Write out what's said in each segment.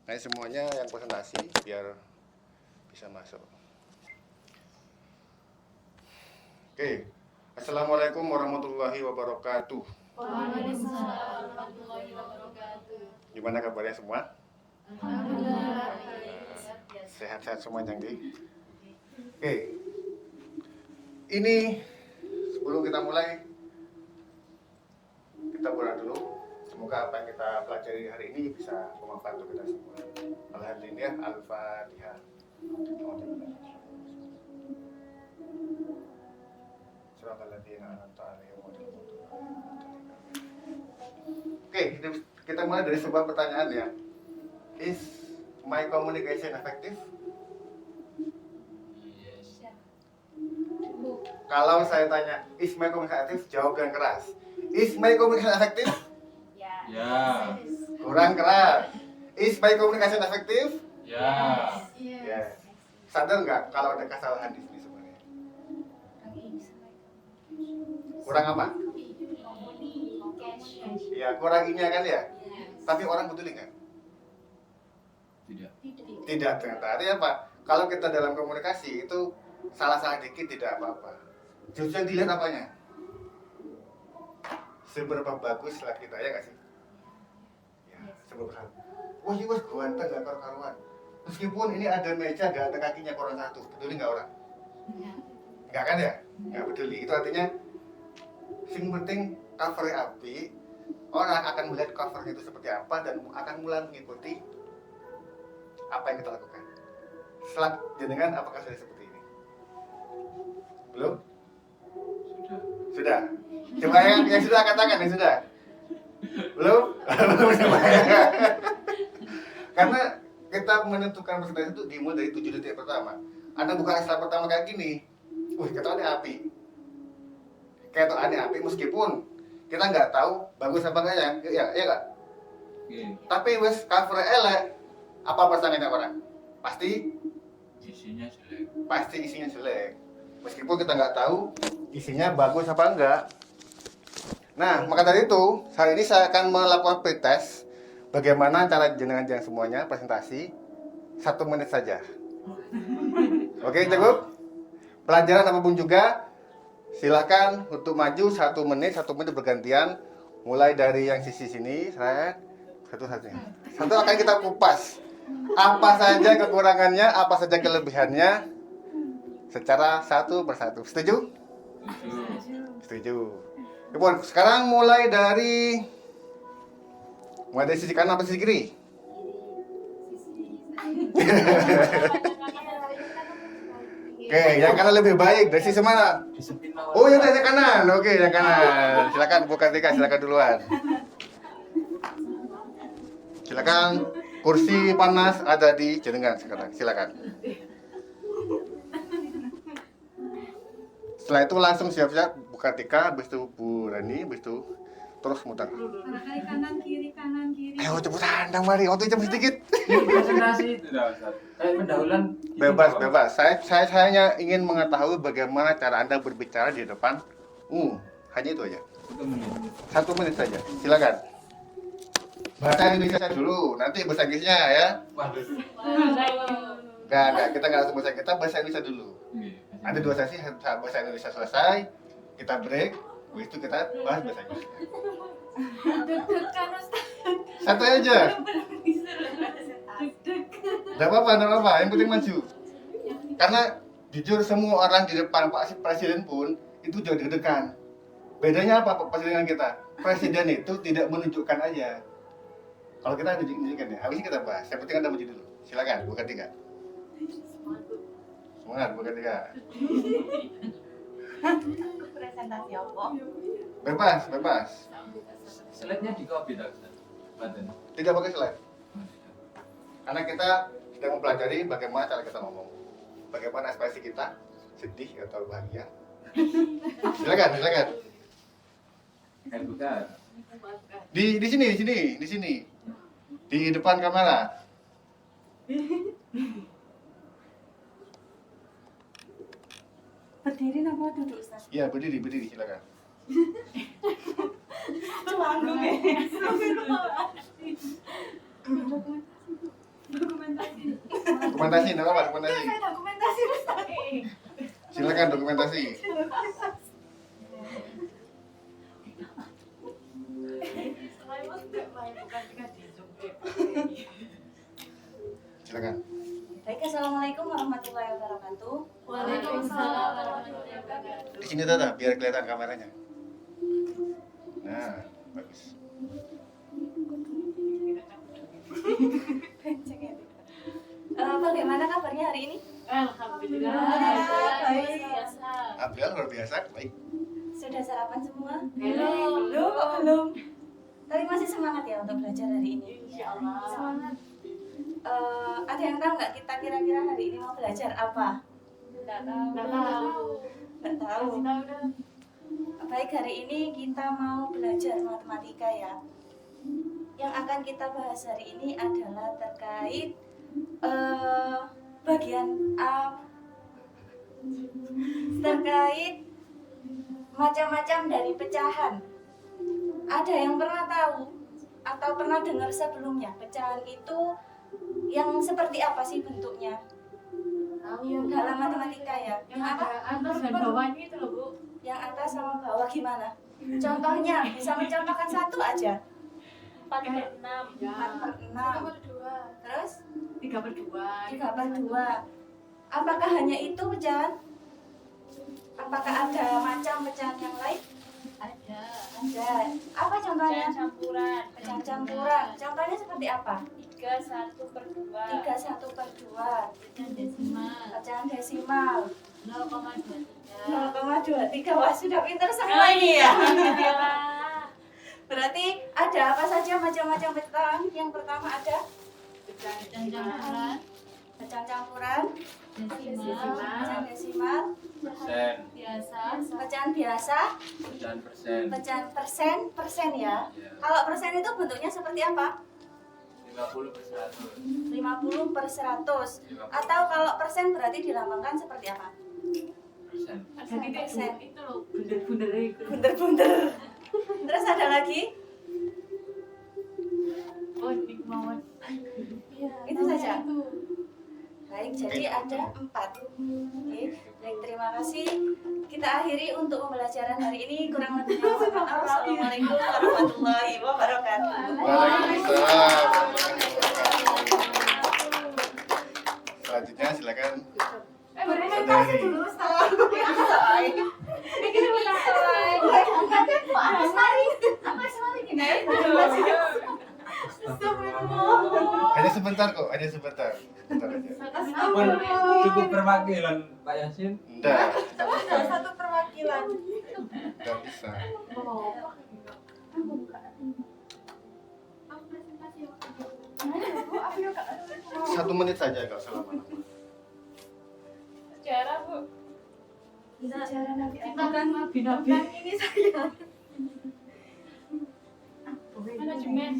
Nah semuanya yang presentasi biar bisa masuk. Oke, Assalamualaikum warahmatullahi wabarakatuh. Waalaikumsalam warahmatullahi wabarakatuh. Gimana kabarnya semua? Alhamdulillah. Sehat-sehat semua Janggi. Oke, ini sebelum kita mulai kita berdoa dulu. Semoga apa yang kita pelajari hari ini bisa bermanfaat untuk kita semua. Alhamdulillah, Al-Fatihah. Oke, kita mulai dari sebuah pertanyaan ya. Is my communication effective? Kalau saya tanya, is my communication effective? Jawab dengan keras. Is my communication effective? Ya. Kurang keras. Is my communication effective? Ya. Yes. Sadar nggak kalau ada kesalahan di sini sebenarnya? Kurang apa? Ya, kurang ini kan ya. Tapi orang betul nggak? Tidak. Tidak ternyata. Artinya apa? Kalau kita dalam komunikasi itu salah-salah dikit tidak apa-apa. Justru yang dilihat apanya? Seberapa bagus lah kita ya nggak sih? Ya, seberapa. Wah, ini was ganteng nggak karu-karuan. Meskipun ini ada meja nggak ada kakinya kurang satu, peduli nggak orang? Nggak kan ya? Nggak peduli. Itu artinya yang penting cover api. Orang akan melihat covernya itu seperti apa dan akan mulai mengikuti apa yang kita lakukan. Setelah jenengan apakah sudah seperti ini? Belum? Sudah. Coba yang sudah katakan yang sudah. Belum? Belum coba. Karena kita menentukan presentasi itu dimulai dari 7 detik pertama. Anda buka slide pertama kayak gini. Wih, kata ada api. Kayak ada api meskipun kita nggak tahu bagus apa enggak ya, ya nggak? Tapi wes cover elek, apa pasangannya orang? Pasti Isinya jelek. pasti isinya jelek. Meskipun kita nggak tahu isinya bagus apa enggak. Nah, maka dari itu, hari ini saya akan melakukan pretest bagaimana cara jenengan semuanya presentasi 1 menit saja. Oke, cukup? Pelajaran apapun juga, silakan untuk maju 1 menit bergantian. Mulai dari yang sisi sini, satu-satunya. Satu akan kita kupas. Apa saja kekurangannya, apa saja kelebihannya, secara satu persatu. Setuju? Setuju. Oke, sekarang mulai dari sisi kanan apa sisi kiri? Oke, yang kanan lebih baik. Dari sisi mana? Oh, yang dari kanan. Oke, yang kanan. Silakan bukan tiga, silakan duluan. Silakan. Kursi panas ada di jenengan sekarang. Silakan. Setelah itu langsung siap-siap buka tika, habis itu Bu Rani, habis itu terus mutar. Kanan kiri. Ayo cepetan, dong mari. Waktu jam sedikit. Presentasi itu dah, Ustaz. Kayak pendahuluan. Bebas. Saya hanya ingin mengetahui bagaimana cara Anda berbicara di depan. Hanya itu aja. 1 menit saja. Silakan. Bahasa Indonesia dulu, nanti bahasa Inggrisnya ya. Waduh. Enggak, kita nggak langsung bahasa Indonesia dulu. Nanti 2 sesi bahasa Indonesia selesai, kita break, habis itu kita bahas bahasa Inggris. Deg-degan Ustaz. Satu aja. Enggak apa-apa, yang penting maju. Karena jujur semua orang di depan Pak Presiden pun itu jauh deg-degan. Bedanya apa Pak Presiden dengan kita? Presiden itu tidak menunjukkan aja. Kalau kita tunjukkan ya, habis ini kita bahas. Yang penting Anda maju dulu. Silakan, buka 3. Semangat, buka 3. Presentasi apa? Bebas. Slide-nya di copy dah, Ustaz. Badan. Tidak pakai slide. Karena kita sedang mempelajari bagaimana cara kita ngomong. Bagaimana ekspresi kita, sedih atau bahagia. Silakan. Bukan. Di sini. Di depan kamera. Berdiri apa duduk Ustaz? Iya, berdiri, silakan. Canggung ya. Dokumentasi, nama apa dokumentasi? Saya dokumentasi Ustaz. Silakan dokumentasi. Silakan. Baik, assalamualaikum warahmatullahi wabarakatuh. Waalaikumsalam warahmatullahi wabarakatuh. Di sini Tata, biar kelihatan kameranya. Nah, bagus. Bagaimana kabarnya hari ini? Alhamdulillah. Baik. Alhamdulillah luar biasa, baik. Sudah sarapan semua? Belum. Kok belum? Tapi masih semangat ya untuk belajar hari ini? Insyaallah. Semangat. Ada yang tahu nggak kita kira-kira hari ini mau belajar apa? Enggak tahu. Nggak tahu. Kasih tahu dong. Baik, hari ini kita mau belajar matematika ya. Yang akan kita bahas hari ini adalah terkait bagian A, terkait macam-macam dari pecahan. Ada yang pernah tahu atau pernah dengar sebelumnya pecahan itu yang seperti apa sih bentuknya dalam matematika ya? Yang ada atas dan bawahnya itu loh, Bu. Yang atas sama bawah gimana? Contohnya bisa mencontohkan satu aja. 4/6. 4/6. Terus 3/2. 3/2. Apakah hanya itu pecahan? Apakah ada macam pecahan yang lain? Ada. Ada. Apa contohnya? Campuran. Pecahan campuran. Contohnya seperti apa? 3/1/2. 3/1/2. Pecahan desimal. Pecahan desimal. 0,23. 0,23. Wah, sudah pintar semua ini ya. Berarti ada apa saja macam-macam pecahan? Yang pertama ada Pecahan campuran. pecahan campuran, Desimal. pecahan desimal, Persen. Biasa. pecahan biasa, Pecahan persen. pecahan persen, persen ya. Ya. Kalau persen itu bentuknya seperti apa? 50/100. 50/100. Atau kalau persen berarti dilambangkan seperti apa? Persen. Ada titik Persen. itu loh, bunder-bunder itu. Bunder-bunder. Terus ada lagi? Oh, ini kemauan. Itu saja. Baik, jadi ada 4. Oke, baik, terima kasih. Kita akhiri untuk pembelajaran hari ini. Kurang lebihnya mohon maaf. Assalamualaikum warahmatullahi wabarakatuh. Waalaikumsalam. Selanjutnya silakan. Presentasi dulu, Ustaz. Bikin Hanya sebentar kok, hanya sebentar. Sebentar aja. Pun cukup perwakilan Pak Yasin. Enggak, Satu perwakilan. enggak bisa. Satu menit saja enggak usah lama-lama. Sejarah, Bu. Sejarah Nabi Kita Adam. kan nabi-nabi. Ini saya. Manajemen.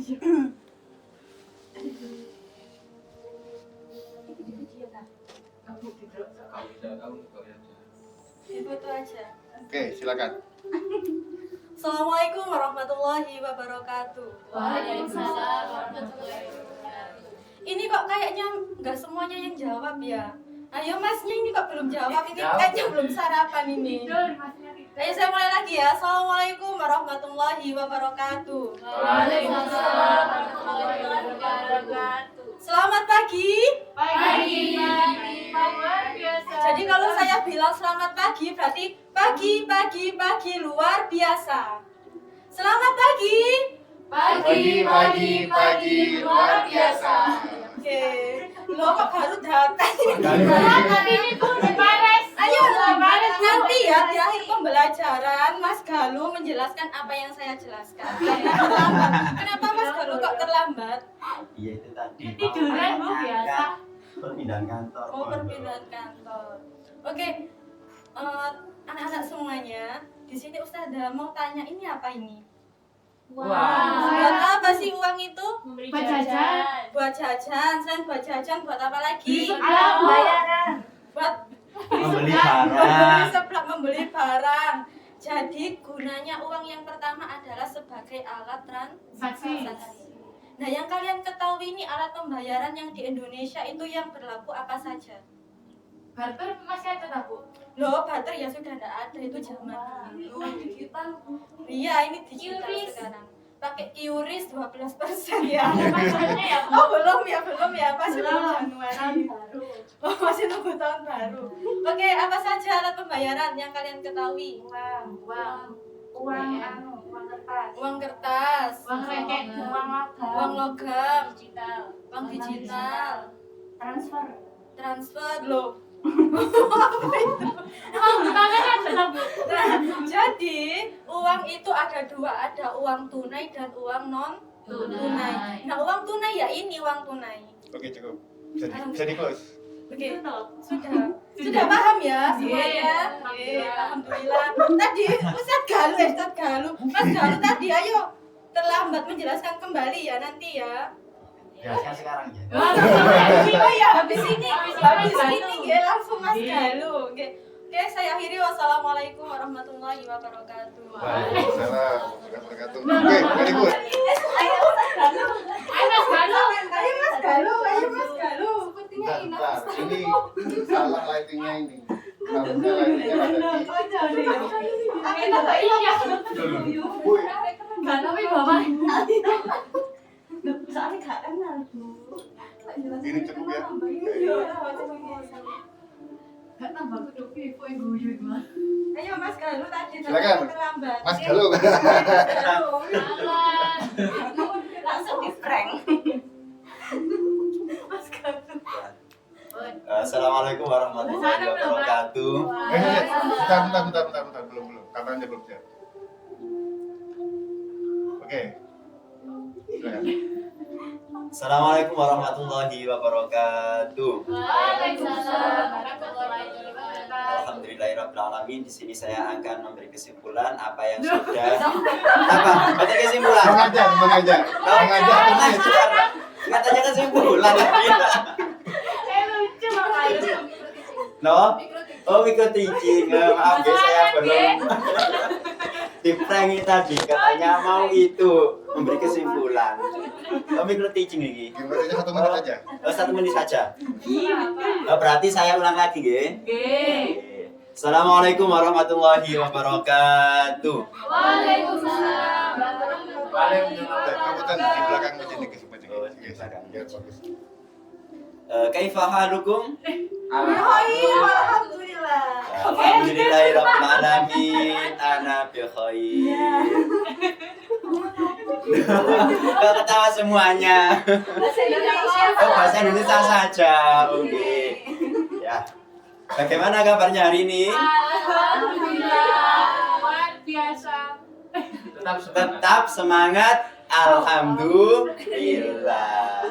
Kamu bisa tahu kok ya. Itu aja. Oke, silakan. Assalamualaikum warahmatullahi wabarakatuh. Waalaikumsalam warahmatullahi wabarakatuh. Ini kok kayaknya nggak semuanya yang jawab ya. Ayo masnya ini kok belum jawab. Ini Jawab. kayaknya belum sarapan ini. Betul, Masnya Rita. Ayo saya mulai lagi ya. Assalamualaikum warahmatullahi wabarakatuh. Waalaikumsalam warahmatullahi wabarakatuh. Selamat pagi. Pagi. Luar biasa. Jadi kalau saya bilang selamat pagi berarti pagi luar biasa. Selamat pagi. Pagi, luar biasa. Oke. Lo kok baru datang? Tadi ini tuh dibares. Ayo nanti ya di akhir pembelajaran Mas Galuh menjelaskan apa yang saya jelaskan. Kenapa Mas Galuh kok terlambat? Iya itu tadi. Tiduran, Bu, biasa. Perpindahan kantor. Mau perpindahan kantor. Oke, anak-anak semuanya, di sini Ustazah mau tanya ini apa ini? Wah. Buat apa sih uang itu? Memberi jajan. Buat jajan. Selain buat jajan, buat apa lagi? Alat pembayaran. Buat Membeli membeli barang. seblak, membeli barang. Jadi gunanya uang yang pertama adalah sebagai alat transaksi. Saksi. Nah, yang kalian ketahui ini alat pembayaran yang di Indonesia itu yang berlaku apa saja? Barter masih ada tak, Bu? Loh, barter ya sudah tidak ada, itu zaman dulu. Digital. Iya, ini digital QRIS. sekarang. Pakai QRIS 12% ya. Masalahnya ya, Bu. Oh, belum ya, masih belum Belum. Januari. Oh, masih nunggu tahun baru. Oke, apa saja alat pembayaran yang kalian ketahui? Uang. Uang kertas. Uang kertas, Uang receh, uang logam. uang logam, Digital. uang digital, transfer loh. Emang di tangan ada tak, Bu? Nah, jadi uang itu ada dua, ada uang tunai dan uang non tunai. Nah, uang tunai ya ini uang tunai. Oke, cukup. Bisa di close. Oke, sudah paham ya semuanya? Iya. Alhamdulillah. Tadi Ustaz Galuh, Mas Galuh tadi ayo terlambat menjelaskan kembali ya nanti ya. Jelaskan sekarang ya. Oh ya, habis ini ya langsung Mas Galuh. Oke, saya akhiri. Wassalamualaikum warahmatullahi wabarakatuh. Waalaikumsalam warahmatullahi wabarakatuh. Oke, very good. Ayo Mas Galuh. Bentar, ini salah lightingnya ini. Harusnya lightingnya ada di Kita bayinya. Woi, Enggak tapi Bapak. ini cukup ya. Enggak tambah kedupi ibu yang guyu itu. Ayo Mas Galuh tadi Silakan. terlambat. Mas Galuh. Langsung di prank. Mas Galuh. Assalamualaikum warahmatullahi wabarakatuh. Bentar. Belum. Kameranya belum siap. Oke. Silakan. Assalamualaikum warahmatullahi wabarakatuh. Waalaikumsalam warahmatullahi wabarakatuh. Alhamdulillahirrahmanirrahim. Di sini saya akan memberi kesimpulan apa yang sudah apa? Baca kesimpulan. Mengajar. Katanya kesimpulan lagi. Lucu makanya. No? Oh, micro teaching. Maaf ya, saya belum di prank tadi katanya mau itu memberi kesimpulan. Oh, micro teaching ini. Gimana 1 menit aja. Oh, 1 menit saja. Oh, berarti saya ulang lagi, nggih. Assalamualaikum warahmatullahi wabarakatuh. Waalaikumsalam warahmatullahi Kamu kan di belakang meja nih ke Silakan. biar bagus. Kaifa halukum? Alhamdulillah. Alhamdulillahirabbil alamin. Ana bi khair. Kok ketawa semuanya? Bahasa Indonesia. Oh, bahasa Indonesia saja. Oke. Ya. Bagaimana kabarnya hari ini? Alhamdulillah. Luar biasa. Tetap semangat. Alhamdulillah.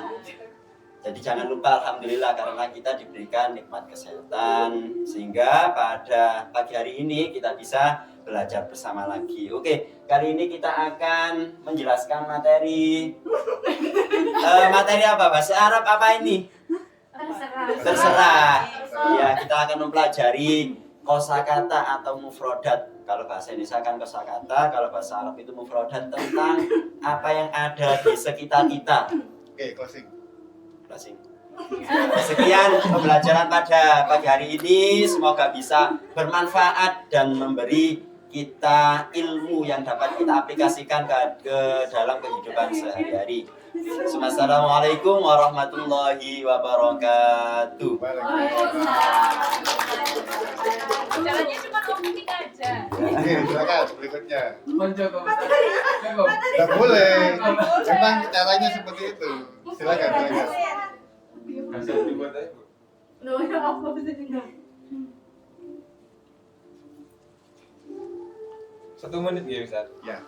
Jadi jangan lupa alhamdulillah karena kita diberikan nikmat kesehatan sehingga pada pagi hari ini kita bisa belajar bersama lagi. Oke, kali ini kita akan menjelaskan materi materi apa? Bahasa Arab apa ini? Terserah. Ya, kita akan mempelajari kosakata atau mufrodat. Kalau bahasa Indonesia kan kosakata, kalau bahasa Arab itu mufrodat tentang apa yang ada di sekitar kita. Oke, closing. Sekian pembelajaran pada pagi hari ini, semoga bisa bermanfaat dan memberi kita ilmu yang dapat kita aplikasikan ke dalam kehidupan sehari-hari. Assalamualaikum warahmatullahi wabarakatuh. Caranya cuma ngomongin aja. Oke, silakan berikutnya. Mencoba. Nggak boleh. Memang caranya seperti itu. Silakan. Kasih dibuat aja, Bu. Loh, ya apa bisa tinggal? 1 menit ya, Ustaz. Ya.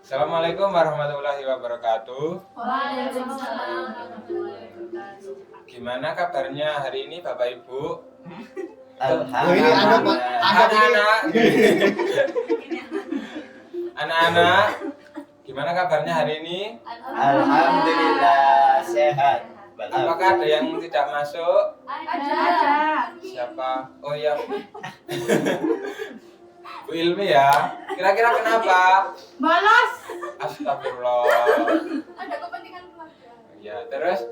Assalamualaikum warahmatullahi wabarakatuh. Waalaikumsalam warahmatullahi wabarakatuh. Gimana kabarnya hari ini Bapak Ibu? Oh, ini Anda Anak-anak. Anak-anak, gimana kabarnya hari ini? Alhamdulillah sehat. Apakah ada yang tidak masuk? Ada. Siapa? Oh ya. Bu Ilmi ya. Kira-kira kenapa? Balas. Astagfirullah. Ada kepentingan keluarga. Ya, terus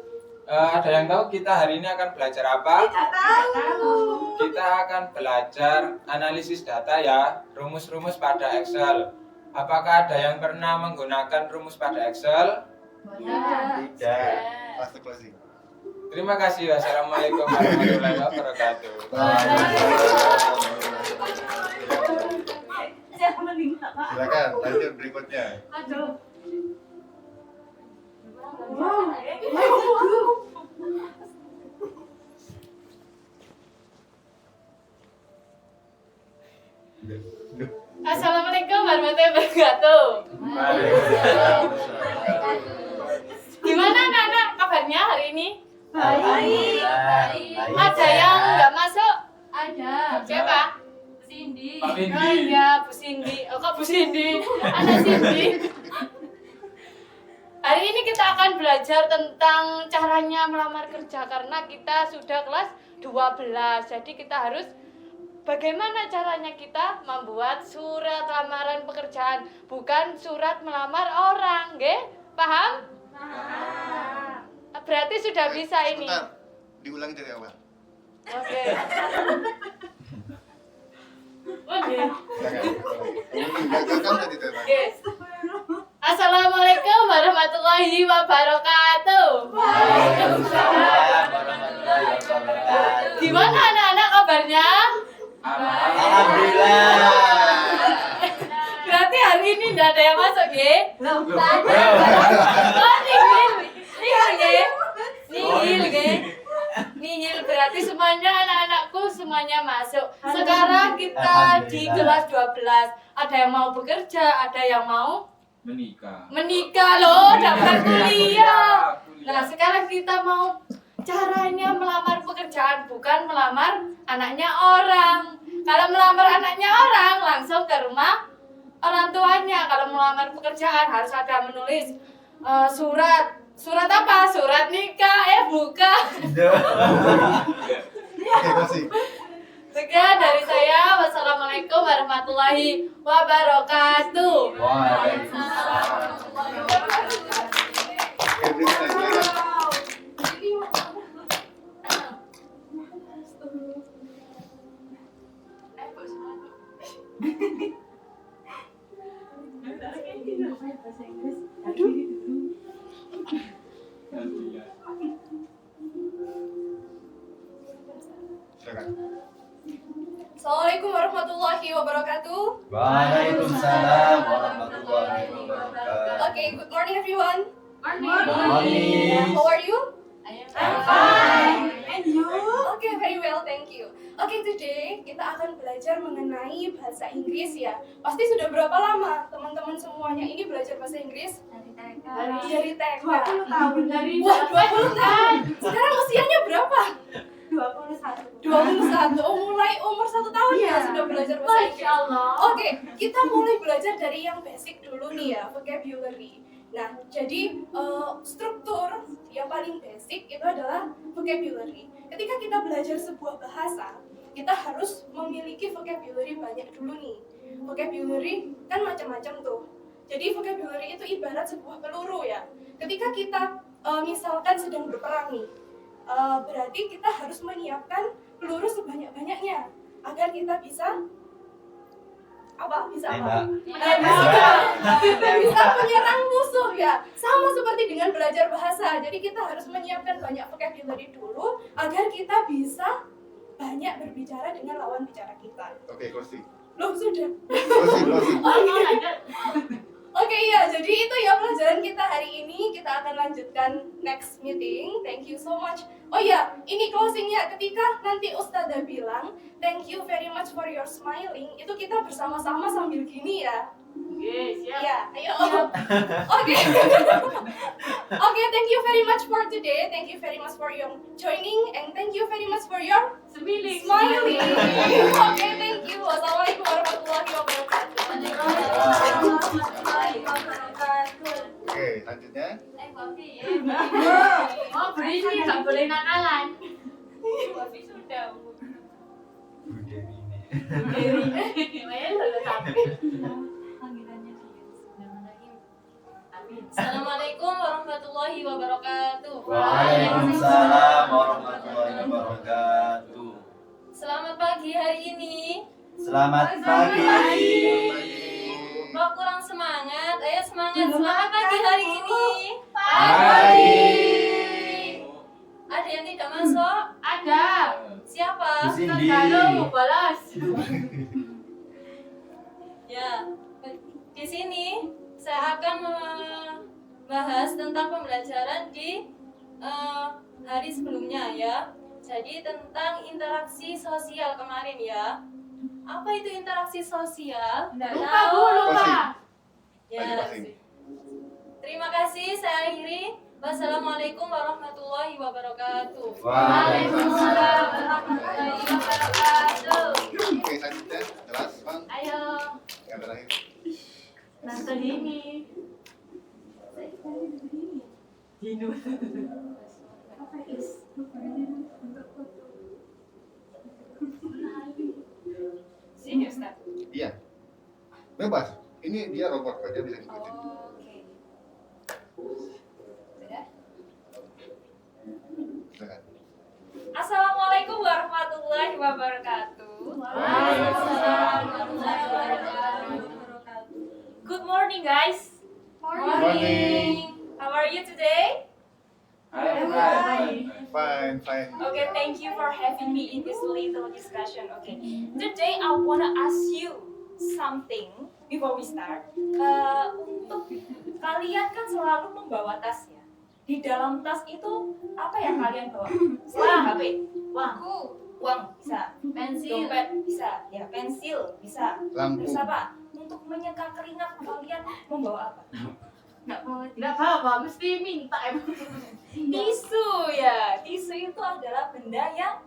ada yang tahu kita hari ini akan belajar apa? Tidak tahu. Kita akan belajar analisis data ya, rumus-rumus pada Excel. Apakah ada yang pernah menggunakan rumus pada Excel? Tidak. Fase closing. Terima kasih. Wassalamualaikum warahmatullahi wabarakatuh. Siapa meninggal? Silakan lanjut berikutnya. Aduh. Assalamualaikum warahmatullahi wabarakatuh. Gimana anak-anak kabarnya hari ini? Baik. Ada yang nggak masuk? Ada. Siapa? Cindy. Pak Windy. Oh iya, Bu Cindy. Oh kok Bu Cindy? Anak Cindy. Hari ini kita akan belajar tentang caranya melamar kerja karena kita sudah kelas 12. Jadi kita harus bagaimana caranya kita membuat surat lamaran pekerjaan, bukan surat melamar orang, nggih? Paham? Berarti sudah bisa ini. Sebentar. Diulangi dari awal. Oke. Oke. Silakan. Gagal tadi tadi. Oke. Assalamualaikum warahmatullahi wabarakatuh. Waalaikumsalam warahmatullahi wabarakatuh. Gimana anak-anak kabarnya? Alhamdulillah. Berarti hari ini tidak ada yang masuk, nggih? Oh, nihil, nggih. Nihil berarti semuanya anak-anakku semuanya masuk. Sekarang kita di kelas 12. Ada yang mau bekerja, ada yang mau menikah loh, daftar kuliah. Nah, sekarang kita mau caranya melamar pekerjaan, bukan melamar anaknya orang. Kalau melamar anaknya orang, langsung ke rumah orang tuanya. Kalau melamar pekerjaan harus ada menulis surat. Surat apa? Surat nikah, bukan. Oke, kasih. Sekian dari saya. Wassalamualaikum warahmatullahi wabarakatuh. Waalaikumsalam. Oke, berikutnya silakan. Silakan. Assalamualaikum warahmatullahi wabarakatuh. Waalaikumsalam warahmatullahi wabarakatuh. Okay, good morning everyone. Morning. How are you? I'm fine. And you? Okay, very well, thank you. Okay, today kita akan belajar mengenai bahasa Inggris ya. Pasti sudah berapa lama teman-teman semuanya ini belajar bahasa Inggris? Dari TK. 20 tahun dari Wah, 20 tahun. Sekarang usianya berapa? 21. Oh, mulai umur 1 tahun ya sudah belajar bahasa Inggris. Masya Allah. Oke, kita mulai belajar dari yang basic dulu nih ya, vocabulary. Nah, jadi struktur yang paling basic itu adalah vocabulary. Ketika kita belajar sebuah bahasa, kita harus memiliki vocabulary banyak dulu nih. Vocabulary kan macam-macam tuh. Jadi vocabulary itu ibarat sebuah peluru ya. Ketika kita misalkan sedang berperang nih, berarti kita harus menyiapkan peluru sebanyak-banyaknya agar kita bisa bisa menyerang musuh ya. Sama seperti dengan belajar bahasa. Jadi kita harus menyiapkan banyak vocabulary dulu agar kita bisa banyak berbicara dengan lawan bicara kita. Oke, closing. Loh, sudah. Closing. Oke, iya, jadi itu ya pelajaran kita hari ini. Kita akan lanjutkan next meeting. Thank you so much. Oh iya, ini closingnya. Ketika nanti Ustazah bilang thank you very much for your smiling, itu kita bersama-sama sambil gini ya. Ya, ayo. Oke. Oke, thank you very much for today. Thank you very much for your joining and thank you very much for your smiling. Oke, thank you. Wassalamualaikum warahmatullahi wabarakatuh. Oke, selanjutnya. Oh, berini nggak boleh nakalan. Bu Dewi ini. Assalamualaikum warahmatullahi wabarakatuh. Waalaikumsalam warahmatullahi wabarakatuh. Selamat pagi hari ini. Selamat pagi. Kok kurang semangat? Ayo semangat pagi hari ini. Pagi. Ada yang tidak masuk? Ada. Siapa? Di sini. Kalau balas. Ya, di sini saya akan membahas tentang pembelajaran di hari sebelumnya ya. Jadi tentang interaksi sosial kemarin ya. Apa itu interaksi sosial? Nggak tahu. Lupa. Ya. Terima kasih. Saya akhiri. Wassalamualaikum warahmatullahi wabarakatuh. Waalaikumsalam warahmatullahi wabarakatuh. Oke, selanjutnya jelas, Bang. Ayo. Yang terakhir. Nonton ini. Sini Ustaz. Iya. Bebas. Ini dia robot kok, dia bisa ngikutin. Oke. Sudah? Silakan. Assalamualaikum warahmatullahi wabarakatuh. Waalaikumsalam warahmatullahi wabarakatuh. Good morning, guys. Morning. How are you today? Fine. Okay, thank you for having me in this little discussion. Okay, today I wanna ask you something before we start. Untuk kalian kan selalu membawa tas ya. Di dalam tas itu apa yang kalian bawa? Selain HP, uang bisa, Pensil. dompet bisa, ya pensil bisa. Lampu. Terus apa? Untuk menyeka keringat kalian membawa apa? Nggak apa-apa, mesti minta emang. Tisu ya. Tisu itu adalah benda yang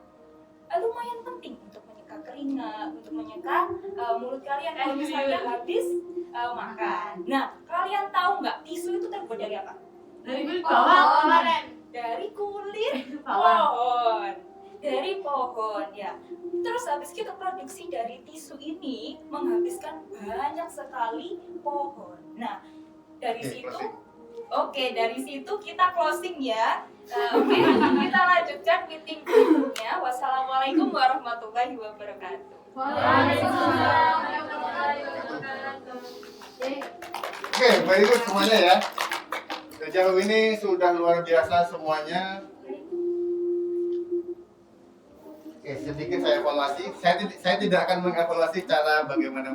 lumayan penting untuk menyeka keringat, untuk menyeka mulut kalian kalau misalnya habis makan. Nah, kalian tahu nggak tisu itu terbuat dari apa? Dari kulit bawang kemarin. Dari kulit Bawang. pohon. Dari pohon ya. Terus habis kita produksi dari tisu ini menghabiskan banyak sekali pohon. Nah, dari situ closing. Oke, dari situ kita closing ya. Oke, kita lanjutkan meeting berikutnya. Wassalamualaikum warahmatullahi wabarakatuh. Waalaikumsalam warahmatullahi wabarakatuh. Oke, very good semuanya ya. Sejauh ini sudah luar biasa semuanya. Oke, sedikit saya evaluasi. Saya tidak akan mengevaluasi cara bagaimana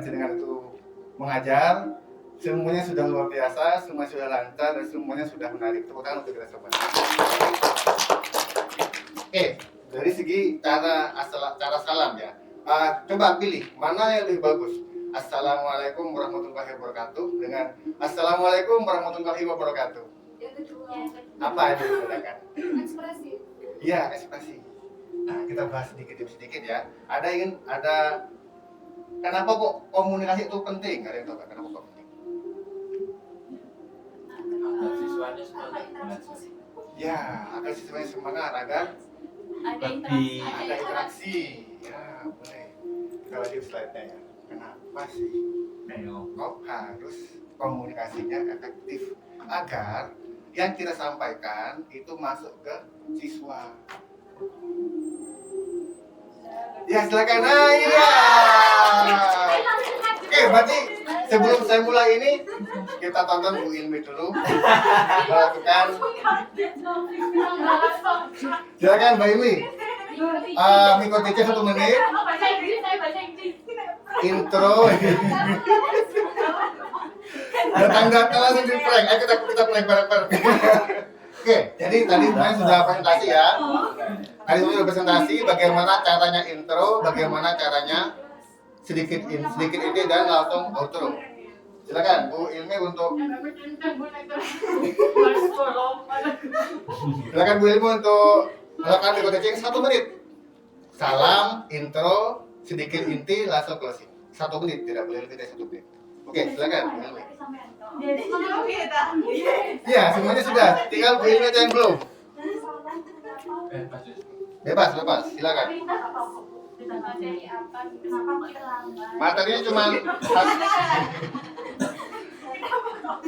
jenengan itu mengajar. Semuanya sudah luar biasa, semuanya sudah lancar, dan semuanya sudah menarik. Tepuk tangan untuk kita semua. Oke, dari segi cara salam ya. Coba pilih mana yang lebih bagus. Assalamualaikum warahmatullahi wabarakatuh dengan Assalamualaikum warahmatullahi wabarakatuh. Yang kedua. Apa itu membedakan? Ekspresi. Iya, ekspresi. Nah, kita bahas sedikit demi sedikit ya. Kenapa kok komunikasi itu penting? Ada yang tahu nggak kenapa kok penting? Agar siswanya semangat belajar. Ya, agar siswanya semangat agar Ada Lebih. ada interaksi. Ya, boleh. Kita lanjut slide-nya ya. Kenapa sih kok harus komunikasinya efektif agar yang kita sampaikan itu masuk ke siswa? Ya, silakan. Nah, iya. Oke, berarti sebelum saya mulai ini kita tonton Bu Ilmi dulu melakukan. Silakan Mbak Ilmi. Mengikuti 1 menit. Bahasa Inggris, saya bahasa Inggris. Intro. Datang langsung di prank. Ayo kita prank bareng-bareng. Oke, jadi tadi semuanya sudah presentasi ya. Tadi sudah presentasi bagaimana caranya intro, bagaimana caranya sedikit ini dan langsung outro. Silakan Bu Ilmi untuk melakukan recording 1 menit. Salam, intro, sedikit inti, langsung closing. 1 menit, tidak boleh lebih dari 1 menit. Oke, silakan Bu Ilmi. Iya, semuanya sudah. Tinggal Bu Ilmi aja yang belum. Bebas, silakan. Materi apa? Kenapa kok terlambat? Materinya cuma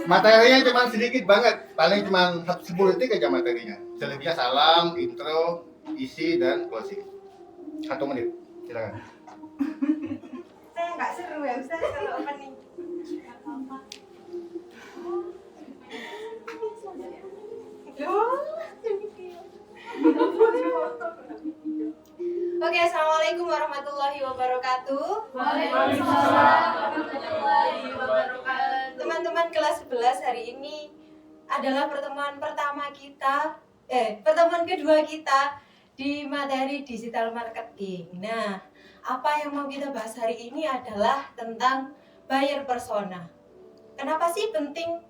materinya cuma sedikit banget, paling cuma 10 detik aja materinya. Selebihnya salam, intro, isi dan closing. 1 menit, silakan. Saya nggak seru ya Ustaz kalau opening. Oke, assalamualaikum warahmatullahi wabarakatuh. Waalaikumsalam warahmatullahi wabarakatuh. Teman-teman kelas 11 hari ini adalah pertemuan pertama kita, pertemuan kedua kita di materi digital marketing. Nah, apa yang mau kita bahas hari ini adalah tentang buyer persona. Kenapa sih penting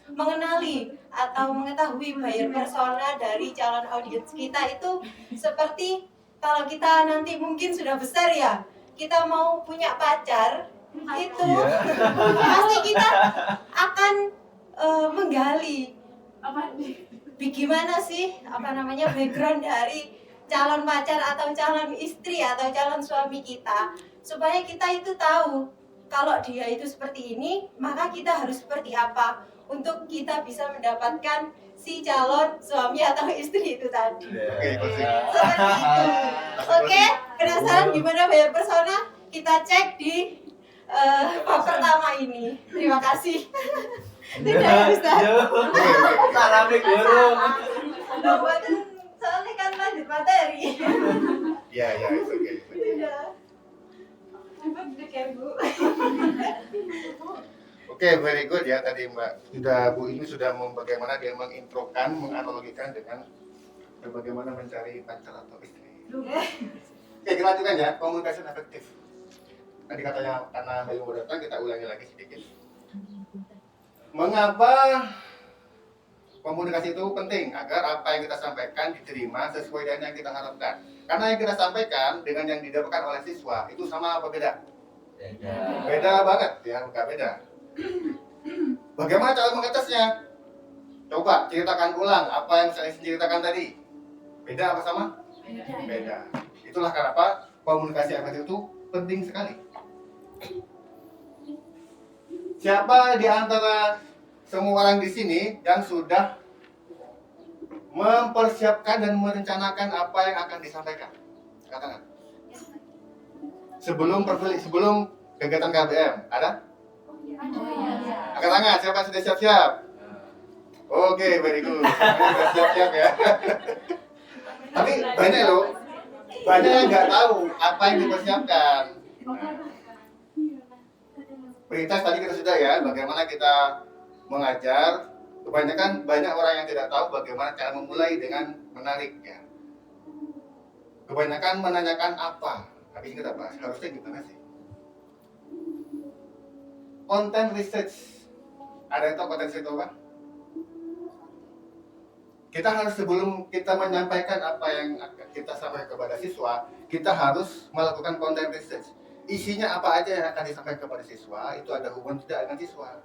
mengenali atau mengetahui buyer persona dari calon audiens kita itu? Seperti kalau kita nanti mungkin sudah besar ya, kita mau punya pacar itu pasti kita akan menggali bagaimana sih background dari calon pacar atau calon istri atau calon suami kita, supaya kita itu tahu kalau dia itu seperti ini, maka kita harus seperti apa untuk kita bisa mendapatkan si calon suami atau istri itu tadi. Oke, closing. Seperti itu. Oke, penasaran gimana buyer persona? Kita cek di bab pertama ini. Terima kasih. Tidak ya Ustaz. Salam nih guru. Soalnya kan lanjut materi. Ya, it's okay. Tidak. Bu. Oke, very good ya tadi Mbak. Bu ini sudah bagaimana dia mengintrokan, menganalogikan dengan bagaimana mencari pacar atau istri. Oke, kita lanjutkan ya, komunikasi efektif. Tadi katanya karena Bayu mau datang, kita ulangi lagi sedikit. Mengapa komunikasi itu penting? Agar apa yang kita sampaikan diterima sesuai dengan yang kita harapkan. Karena yang kita sampaikan dengan yang didapatkan oleh siswa itu sama apa beda? Beda banget ya, bukan beda. Bagaimana cara mengetesnya? Coba ceritakan ulang apa yang saya ceritakan tadi. Beda apa sama? Beda. Itulah kenapa komunikasi efektif itu penting sekali. Siapa di antara semua orang di sini yang sudah mempersiapkan dan merencanakan apa yang akan disampaikan? Katakan. Sebelum kegiatan KBM, ada? Angkat tangan, siapa sudah siap-siap? Oke, very good. Semuanya sudah siap-siap ya. Tapi banyak loh, banyak yang nggak tahu apa yang dipersiapkan. Prioritas tadi kita sudah ya, bagaimana kita mengajar. Kebanyakan banyak orang yang tidak tahu bagaimana cara memulai dengan menarik ya. Kebanyakan menanyakan apa, tapi kita bahas harusnya gimana sih? Content research. Ada yang tahu content research apa? Kita harus sebelum kita menyampaikan apa yang kita sampaikan kepada siswa, kita harus melakukan content research. Isinya apa aja yang akan disampaikan kepada siswa, itu ada hubungan tidak dengan siswa.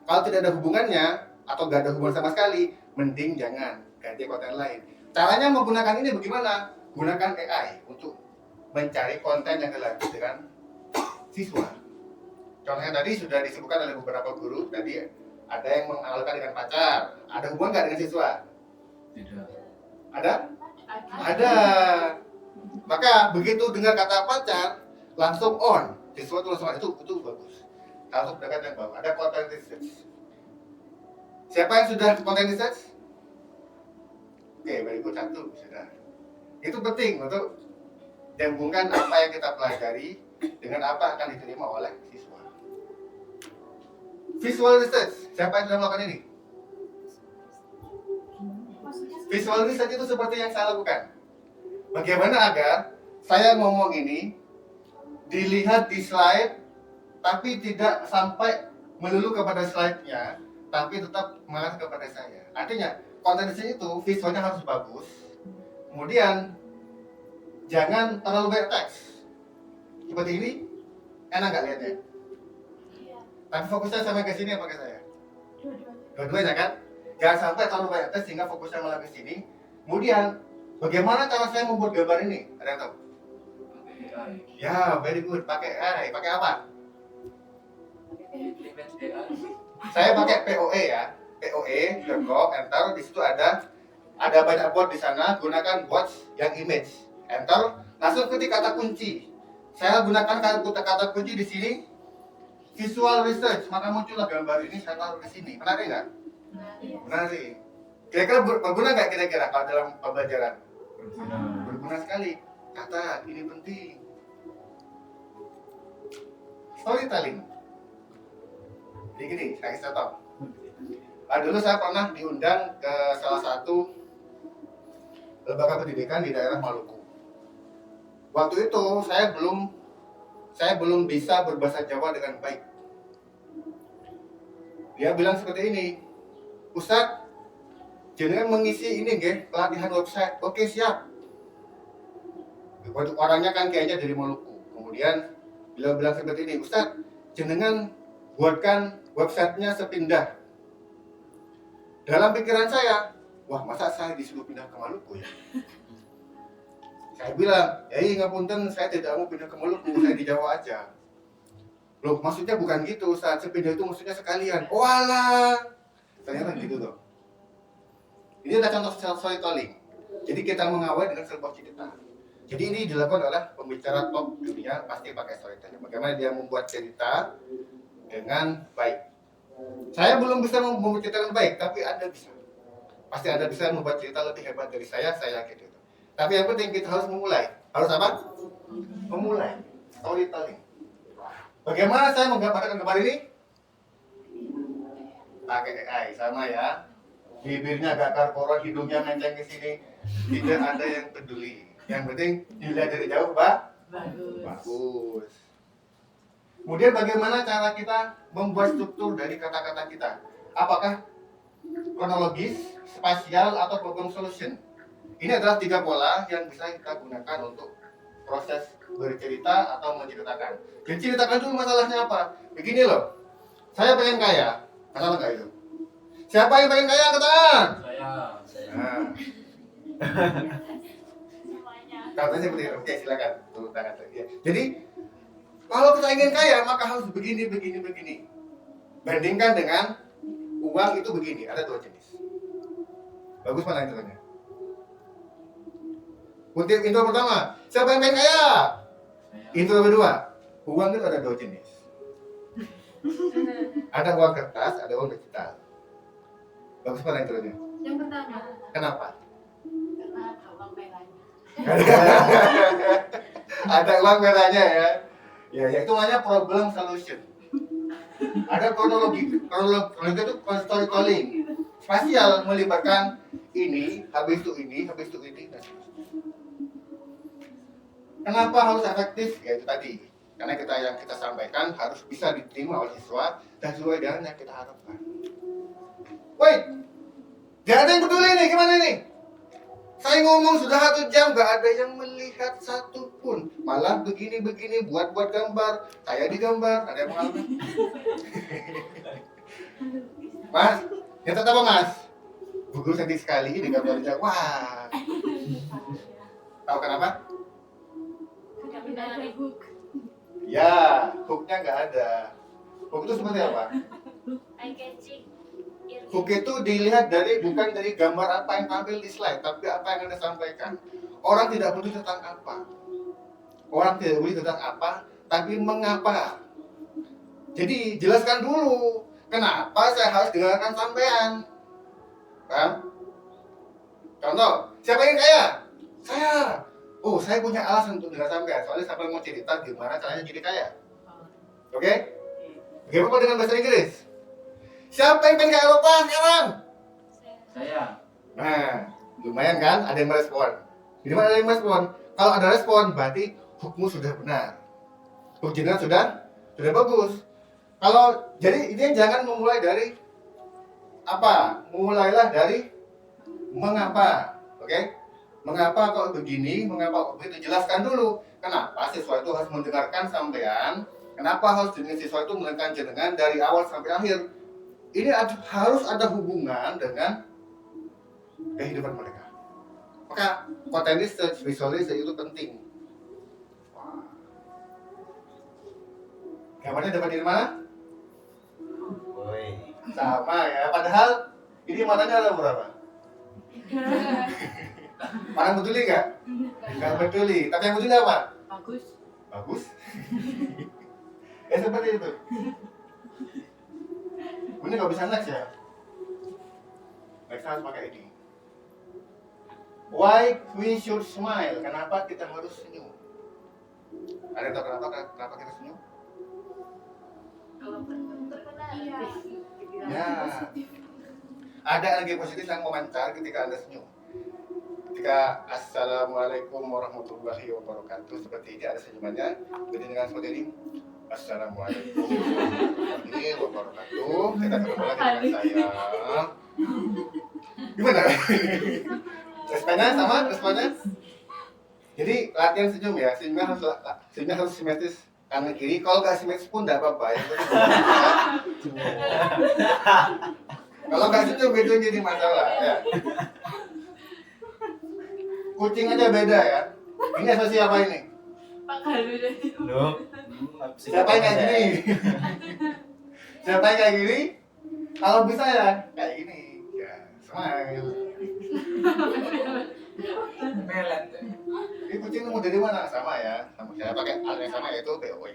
Kalau tidak ada hubungannya, atau nggak ada hubungan sama sekali, mending jangan, ganti konten lain. Caranya menggunakan ini bagaimana? Gunakan AI untuk mencari konten yang relevan dengan siswa. Contohnya tadi sudah disebutkan oleh beberapa guru, tadi ada yang menganalogkan dengan pacar. Ada hubungan nggak dengan siswa? Tidak. Ada? Ada. Maka begitu dengar kata pacar, langsung on. Siswa itu langsung itu bagus. Langsung dekat yang bagus. Ada content research. Siapa yang sudah content research? Oke, very good, satu sudah. Itu penting untuk menghubungkan apa yang kita pelajari dengan apa yang akan diterima oleh siswa. Visual research, siapa yang sudah melakukan ini? Visual research itu seperti yang saya lakukan. Bagaimana agar saya ngomong ini dilihat di slide, tapi tidak sampai melulu kepada slide-nya, tapi tetap mengarah kepada saya. Artinya, konten itu visualnya harus bagus. Kemudian, jangan terlalu banyak teks. Seperti ini, enak nggak lihatnya? Tapi fokusnya sampai ke sini apa ke saya? Dua-duanya kan? Jangan sampai terlalu banyak teks sehingga fokusnya malah ke sini. Kemudian, Bagaimana cara saya membuat gambar ini? Ada yang tahu? Ya, very good. Pakai AI. Pakai apa? Saya pakai POE ya. POE, go, enter. Di situ ada banyak board di sana. Gunakan bots yang image. Enter. Langsung ketik kata kunci. Saya gunakan kata kunci di sini. Visual research. Maka muncullah gambar ini. Saya taruh di sini. Menarik nggak? Menarik. Kira-kira berguna nggak kira-kira kalau dalam pembelajaran? Berguna sekali. Kata ini penting. Storytelling. Jadi gini, saya kasih contoh. Dulu saya pernah diundang ke salah satu lembaga pendidikan di daerah Maluku. Waktu itu saya belum bisa berbahasa Jawa dengan baik. Dia bilang seperti ini, Ustadz, jenengan mengisi ini nggih, pelatihan website. Oke, siap. Orangnya kan kayaknya dari Maluku. Kemudian beliau bilang seperti ini, Ustadz, jenengan buatkan websitenya sepindah. Dalam pikiran saya, wah masa saya disuruh pindah ke Maluku ya? Saya bilang, ya ngapunten, saya tidak mau pindah ke Maluku, saya di Jawa aja. Loh, maksudnya bukan gitu, Ustadz, sepindah itu maksudnya sekalian. Walah, ternyata gitu tuh. Ini adalah contoh storytelling. Jadi kita mengawali dengan sebuah cerita. Jadi ini dilakukan oleh pembicara top dunia, pasti pakai storytelling. Bagaimana dia membuat cerita dengan baik. Saya belum bisa membuat cerita dengan baik, tapi Anda bisa. Pasti Anda bisa membuat cerita lebih hebat dari saya yakin itu. Tapi yang penting kita harus memulai. Harus apa? Memulai. Storytelling. Bagaimana saya menggambarkan gambar ini? Pakai AI, sama ya. Bibirnya agak karporon, hidungnya menceng ke sini. Tidak ada yang peduli. Yang penting dilihat dari jauh, Pak. Bagus. Kemudian bagaimana cara kita membuat struktur dari kata-kata kita? Apakah kronologis, spasial, atau problem solution? Ini adalah 3 pola yang bisa kita gunakan untuk proses bercerita atau menceritakan. Jadi ceritakan dulu masalahnya apa. Begini loh, saya pengen kaya. Masalah nggak itu? Siapa yang pengen kaya? Angkat tangan. Saya. Nah. Katanya seperti itu. Oke, silakan turun tangan lagi. Jadi kalau kita ingin kaya maka harus begini. Bandingkan dengan uang itu begini. Ada 2 jenis. Bagus mana intronya? Kutip intro pertama. Siapa yang pengen kaya? Intro kedua. Uang itu ada 2 jenis. Ada uang kertas, ada uang digital. Bagus mana intronya? Yang pertama, Kenapa? karena ada uang merahnya. Ada uang merahnya ya. Ya itu namanya problem solution. Ada kronologi itu storytelling. Spasial melibatkan ini, habis itu ini, habis itu ini. Dan kenapa harus efektif? Ya itu tadi. Karena yang kita sampaikan harus bisa diterima oleh siswa dan sesuai dengan yang kita harapkan. Woi, tidak ada yang peduli nih, gimana nih? Saya ngomong sudah 1 jam, gak ada yang melihat satupun. Malah begini-begini, buat gambar. Saya digambar, ada yang mengalami. Mas, nyetet apa mas? Buku cantik sekali, ini gambarnya. Wah. Tahu kenapa? Tidak ada hook. Ya, hooknya nggak ada. Hook itu seperti apa? Eye catching. Hook itu dilihat bukan dari gambar apa yang tampil di slide, tapi apa yang Anda sampaikan. Orang tidak peduli tentang apa. Orang tidak peduli tentang apa, tapi mengapa. Jadi jelaskan dulu, kenapa saya harus dengarkan sampean. Paham? Contoh, siapa yang kaya? Saya. Oh, saya punya alasan untuk dengar sampean. Soalnya sampai mau cerita gimana caranya jadi kaya. Oke? Bagaimana dengan bahasa Inggris? Siapa yang pengen ke Eropa sekarang? Saya. Nah, lumayan kan? Ada yang merespon. Jadi mana ada yang merespon? Kalau ada respon, berarti hukmu sudah benar. Hukumnya sudah bagus. Kalau jadi ini jangan memulai dari apa? Mulailah dari mengapa, oke? Mengapa kok begini? Mengapa kok begitu? Jelaskan dulu. Kenapa siswa itu harus mendengarkan sampean? Kenapa harus siswa itu mendengarkan jenengan dari awal sampai akhir? Ini harus ada hubungan dengan kehidupan mereka. Maka content research, visual research itu penting. Wah. Gambarnya dapat dari mana? Woi. Sama ya, padahal ini matanya ada berapa? Mana betuli nggak? Nggak betuli, tapi yang betuli apa? Bagus. Bagus. Ya seperti itu. Ini nggak bisa next ya? Next harus pakai ini. Why we should smile? Kenapa kita harus senyum? Ada yang tahu kenapa kita senyum? Kalau terkenal. Iya. Ya. Ada energi positif yang memancar ketika Anda senyum. Ketika Assalamualaikum warahmatullahi wabarakatuh seperti ini ada senyumannya. Jadi dengan seperti ini Assalamualaikum warahmatullahi wabarakatuh. Kita ketemu lagi dengan saya. Gimana? Responnya sama? Responnya? Jadi latihan senyum ya. Senyumnya harus simetris kanan kiri. Kalau nggak simetris pun nggak apa-apa ya. Kalau nggak senyum itu yang jadi masalah ya. Kucing aja beda ya. Ini asosiasi apa ini? Pak Galuh deh. Loh. Siapa yang kayak gini? Siapa yang kayak gini? Kalau bisa ya kayak gini. Ya, smile. Melet. Ini kucing mau dari mana? Sama ya. Sama saya pakai alat yang sama yaitu POW.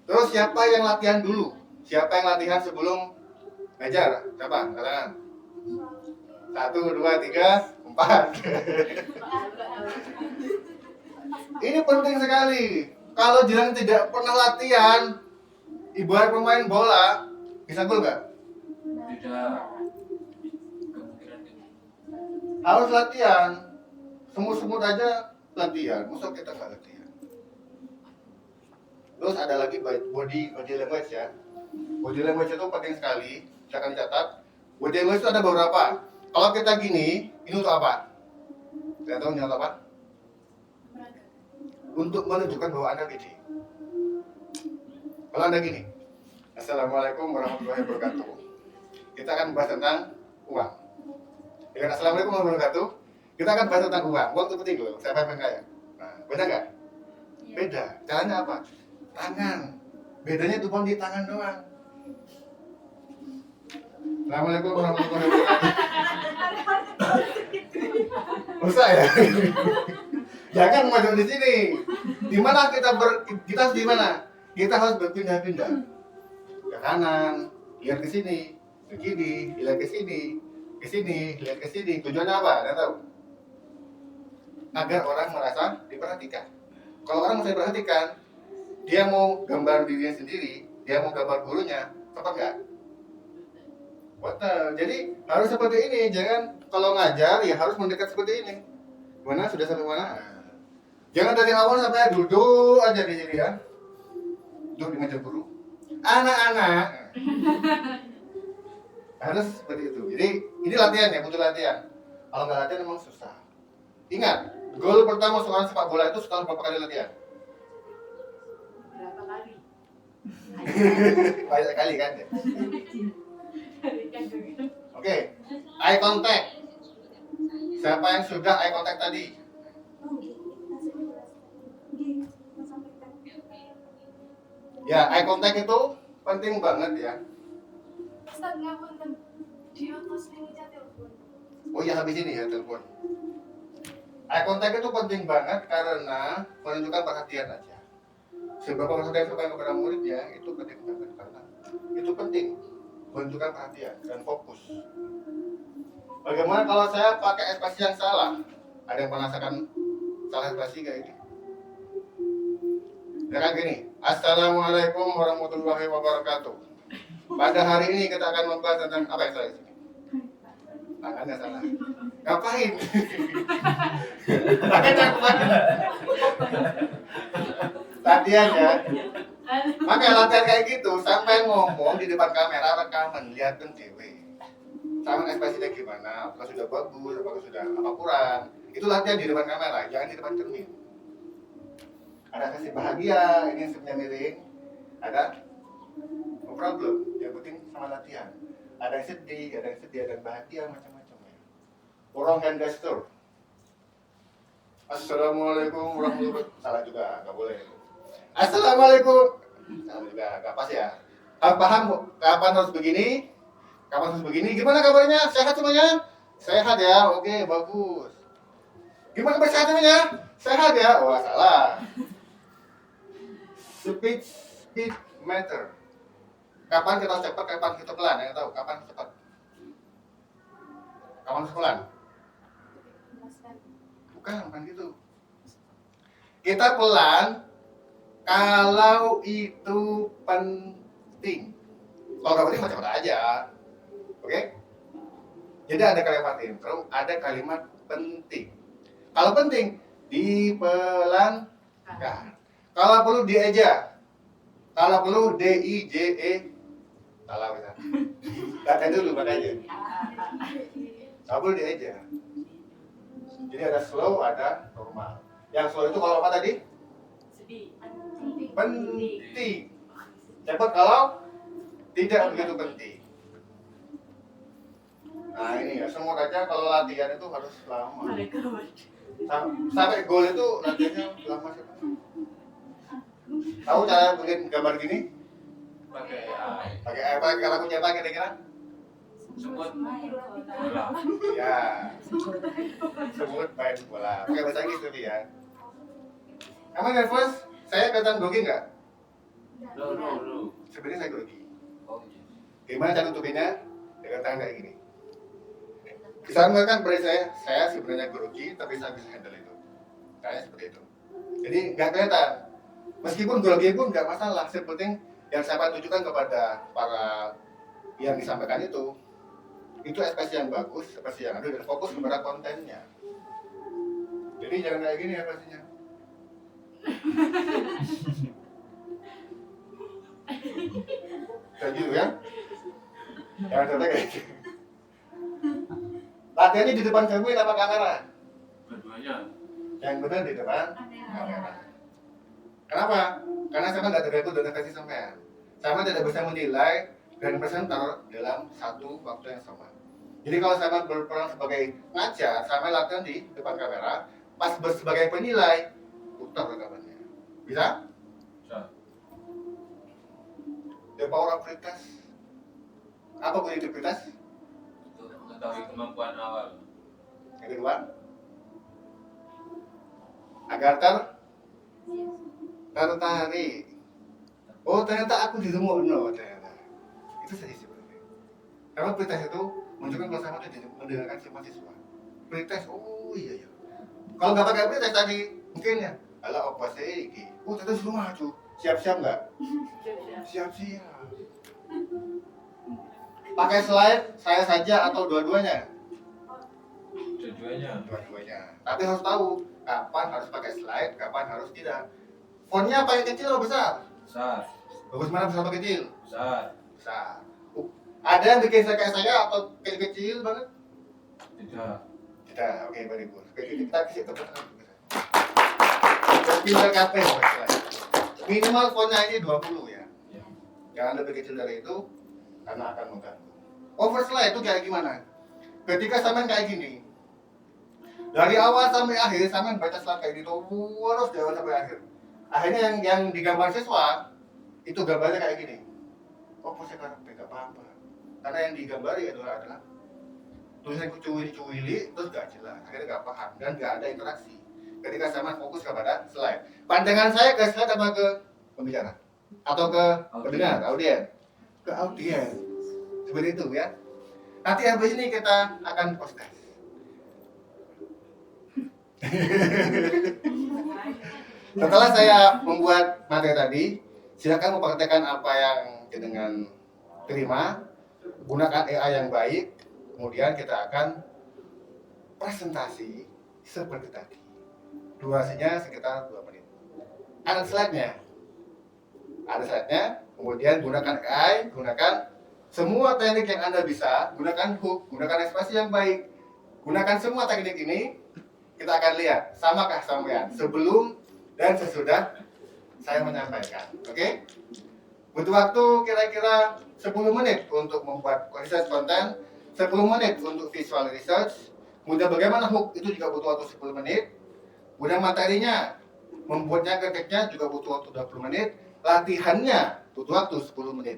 Terus siapa yang latihan dulu? Siapa yang latihan sebelum ngajar? Siapa? Katakan. 1, 2, 3, 4. Ini penting sekali. Kalau Jilang tidak pernah latihan, ibarat pemain bola, bisa gol nggak? Tidak. Kemungkinan tidak. Harus latihan. Semut-semut aja latihan. Masa kita nggak latihan? Terus ada lagi body language ya. Body language itu penting sekali. Saya akan catat. Body language itu ada beberapa. Kalau kita gini, ini untuk apa? Kalian tahu ini untuk apa? Untuk menunjukkan bahwa Anda pede. Kalau Anda gini, Assalamualaikum warahmatullahi wabarakatuh. Kita akan bahas tentang uang. Dengan Assalamualaikum warahmatullahi wabarakatuh, kita akan bahas tentang uang. Uang itu penting loh. Siapa yang kaya? Nah, beda nggak? Beda. Caranya apa? Tangan. Bedanya cuma di tangan doang. Assalamualaikum warahmatullahi wabarakatuh. Usah ya. Jangan macam di sini. Di mana kita harus di mana? Kita harus berpindah-pindah. Ke kanan, lihat ke sini, ke kiri, lihat ke sini, lihat ke sini. Tujuannya apa? Anda tahu? Agar orang merasa diperhatikan. Kalau orang merasa diperhatikan, dia mau gambar dirinya sendiri, dia mau gambar gurunya, apa enggak? Betul. Jadi harus seperti ini. Jangan kalau ngajar ya harus mendekat seperti ini. Mana sudah sampai mana? Jangan dari awal sampai duduk aja di sini ya. Duduk di meja guru. Anak-anak harus seperti itu. Jadi ini latihan ya, butuh latihan. Kalau nggak latihan memang susah. Ingat, gol pertama seorang sepak bola itu setelah berapa kali latihan? Berapa kali? Banyak kali kan ya? Oke, eye contact. Siapa yang sudah eye contact tadi? Ya, eye contact itu penting banget ya. Ustaz ngapunten. Di atas meja telepon. Oh iya, habis ini ya telepon. Eye contact itu penting banget karena menunjukkan perhatian aja. Seberapa perhatian supaya kepada muridnya itu penting banget karena itu penting menunjukkan perhatian dan fokus. Bagaimana kalau saya pakai ekspresi yang salah? Ada yang merasakan salah ekspresi kayak ini? Ya kan gini, Assalamualaikum warahmatullahi wabarakatuh. Pada hari ini kita akan membahas tentang apa yang salah di sini? Tangannya salah. Ngapain? Pakai cakupan. Latihan ya. Maka latihan kayak gitu sampai ngomong di depan kamera rekaman lihatin dewe. Sama ekspresinya gimana? Apakah sudah bagus? Apakah sudah apa kurang? Itu latihan di depan kamera, jangan di depan cermin. Ada kasih bahagia, ini sebenarnya miring. Ada no problem, yang penting sama latihan. Ada yang sedih, ada yang bahagia, macam-macam ya. Orang hand gesture. Assalamualaikum warahmatullahi wabarakatuh. Salah juga, nggak boleh. Assalamualaikum. Salah juga, nggak pas ya. Paham kapan harus begini? Kapan harus begini? Gimana kabarnya? Sehat semuanya? Sehat ya? Oke, bagus. Gimana kesehatannya? Sehat ya? Wah, salah. Speed matter. Kapan kita cepat, kapan kita pelan? Yang tahu kapan cepat? Kapan harus pelan? Bukan gitu. Kita pelan kalau itu penting. Kalau nggak penting macam-macam aja. Oke? Jadi ada kalimat intro, ada kalimat penting. Kalau penting, dipelankan. Kalau perlu dieja. Kalau perlu DIJE. Salah bisa. Kata dulu makanya. Kalau perlu dieja. Jadi ada slow, ada normal. Yang slow itu kalau apa tadi? Penting. Cepat kalau tidak begitu penting. Nah ini ya, semua aja kalau latihan itu harus lama. Sampai gol itu latihannya lama sih. Tahu cara bikin gambar gini? Pakai AI. Pakai apa? Kalau punya apa kira-kira? Semut. Ya, semut main bola. Pakai bahasa Inggris tapi ya. Kamu nervous? Saya kelihatan grogi nggak? No. Sebenarnya saya grogi. Oh, iya. Gimana cara tutupinnya? Dengan tangan kayak gini. Bisa mengatakan pada saya sebenarnya grogi, tapi saya bisa handle itu. Kayaknya seperti itu. Jadi nggak kelihatan. Meskipun grogi pun nggak masalah. Yang penting yang saya tunjukkan kepada para yang disampaikan itu ekspresi yang bagus, ekspresi yang adil dan fokus kepada kontennya. Jadi jangan kayak gini ekspresinya. Kayak gitu ya. Jangan sampai kayak gitu. Latihannya di depan cermin apa kamera? Keduanya. Yang benar di depan kamera. Kenapa? Karena sama nggak terganggu dengan kasih sampean. Sama tidak bisa menilai dan presenter dalam satu waktu yang sama. Jadi kalau sama berperan sebagai ngajar, sama latihan di depan kamera, pas sebagai penilai, putar rekamannya. Bisa? Bisa. The power of pretest. Apa bunyi pretest? Untuk mengetahui kemampuan awal. Yang kedua, agar tertarik. Oh ternyata aku diremuk, no ternyata. Itu saja sebenarnya. Karena pretest itu menunjukkan kalau sama itu mendengarkan si mahasiswa. Pretest, oh iya. Kalau nggak pakai pretest tadi, mungkin ya. Alah apa sih ini? Oh ternyata suruh maju. Siap-siap nggak? Siap-siap. Pakai slide saya saja atau dua-duanya? Dua-duanya. Dua-duanya. Tapi harus tahu kapan harus pakai slide, kapan harus tidak. Fontnya pakai kecil atau besar? Besar. Bagus mana besar atau kecil? Besar. Besar. Ada yang bikin saya kayak saya atau kecil banget? Tidak. Tidak. Oke, very good. Oke, kita kasih tepuk tangan. Pintar kafe minimal fontnya ini 20 ya. Ya. Jangan lebih kecil dari itu karena akan mengganggu. Overslide itu kayak gimana? Ketika sampean kayak gini, dari awal sampai akhir sampean baca slide kayak gitu terus dari awal sampai akhir. Akhirnya yang digambar siswa itu gambarnya kayak gini. Oh, saya karakter nggak apa-apa. Karena yang digambari adalah tulisan cuili-cuili terus gak jelas. Akhirnya nggak paham dan nggak ada interaksi. Ketika sama fokus kepada slide. Pandangan saya ke slide apa ke pembicara? Atau ke pendengar, audien? Ke audien. Seperti itu ya. Nanti habis ini kita akan podcast. Setelah saya membuat materi tadi, silakan mempraktekkan apa yang dengan terima, gunakan AI yang baik, kemudian kita akan presentasi seperti tadi. Durasinya sekitar 2 menit. Ada slide-nya. Ada slide-nya, kemudian gunakan AI, gunakan semua teknik yang Anda bisa, gunakan hook, gunakan ekspresi yang baik, gunakan semua teknik ini, kita akan lihat samakah sampean sebelum dan sesudah saya menyampaikan. Oke? Butuh waktu kira-kira 10 menit untuk membuat research konten, 10 menit untuk visual research, Kemudian bagaimana hook itu juga butuh waktu 10 menit. Kemudian materinya, membuatnya grafisnya juga butuh waktu 20 menit. Latihannya butuh waktu 10 menit.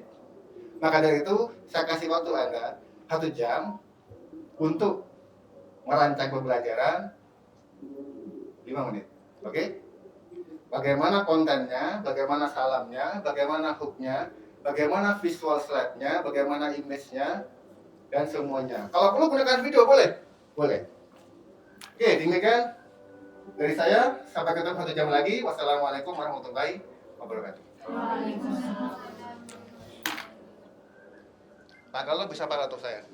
Maka dari itu, saya kasih waktu Anda 1 jam untuk merancang pembelajaran 5 menit. Oke? Bagaimana kontennya, bagaimana salamnya, bagaimana hooknya, bagaimana visual slide-nya, bagaimana image-nya, dan semuanya. Kalau perlu gunakan video, boleh? Boleh. Oke, demikian dari saya. Sampai ketemu 1 jam lagi. Wassalamualaikum warahmatullahi wabarakatuh. Pak, kalau bisa Pak atur saya.